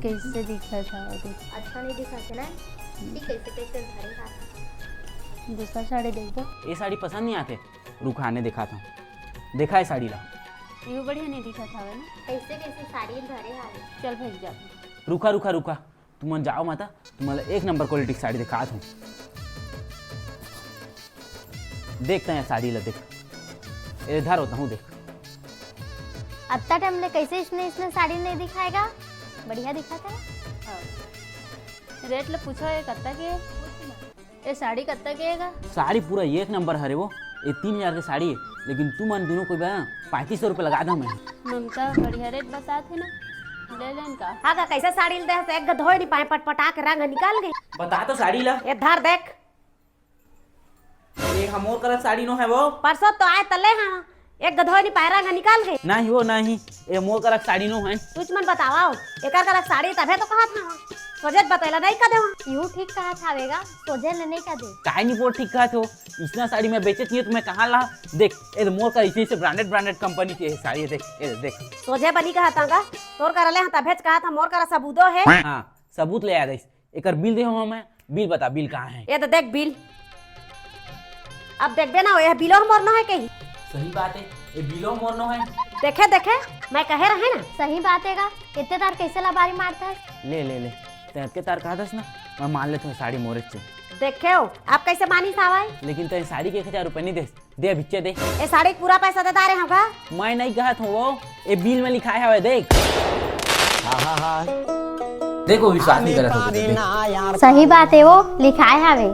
कैसे दिखा था अच्छा नहीं दिखाते ना। ठीक कैसे कैसे धारे का दूसरा साड़ी देख दो। ये साड़ी पसंद नहीं आते, रुक आने दिखाता हूँ। देखा है साड़ी ला, ये बढ़िया नहीं दिखा था ना। कैसे कैसे साड़ी धारे हाल चल भेज जा। रुका रुका रुका, तुम मन जाओ माता, तुम्हाला एक नंबर क्वालिटी की साड़ी दिखाता हूँ। देखते हैं साड़ी ला, देख इधर होता हूँ, देख अत्ता टाइम ले कैसे इसने साड़ी नहीं दिखाएगा। बढ़िया दिखाता है। रेट ले पूछो ये कत्ता के, ये साड़ी कत्ता के है? साड़ी पूरा एक नंबर हरे वो। ये 3000 की साड़ी है, लेकिन तुम मन दोनों को 3500 रुपये लगा दूँ मैं। ममता बढ़िया रेट बता थे ना, ले लें का। हाँ का कैसा साड़ी दे से एक धोई नहीं पाए, पटपटा के रंग निकाल गई। बता तो साड़ी ला, ये धर देख, ये हमोर कलर साड़ी नो है वो। परसों तो आए तले हाँ, एक गधोई नहीं पाए रंग निकाल गई। नहीं वो नहीं, ये मोर कलर साड़ी नो है। तुझ मन बताओ एक कलर साड़ी तभे तो कहा था सोजत बतैला नहीं का दे। यूं ठीक कहा थावेगा, सोझे लेने का दे। काहे नहीं बोल ठीक कहा तो, इतना साड़ी मैं बेचती है तो मैं कहाँ ला। देख ये मोर का इसी से ब्रांडेड कंपनी की है साड़ी है, देख ये देख। सोझे बनी कहा था का तोर कर ले तभे कहा था मोर का सबूतो है। हाँ सबूत ले आया एक बिल दे हम, मैं बिल बता, बिल कहाँ है। ये तो देख बिल, अब देखबे ना ये बिलो मोर न है कहीं। सही बात है, ये बिलो मोर नो है। देखे देखे मैं कहे रहे ना। सही बात है का, इतने तार कैसे लबारी मारता है। ले ले ले, तेरे के तार कहा दस ना, मैं मान लेता हूँ साड़ी मोरे से। देखे हो आप कैसे मानी सावाई। लेकिन तेरी साड़ी के 1000 रुपये नहीं दे बिच्चे दे। ये साड़ी पूरा पैसा दे रहे होगा। मैं नहीं कहा था वो, ये बिल में लिखा है देख। देखो विश्वास नहीं कर रहा था। सही बात है वो लिखाए हवे।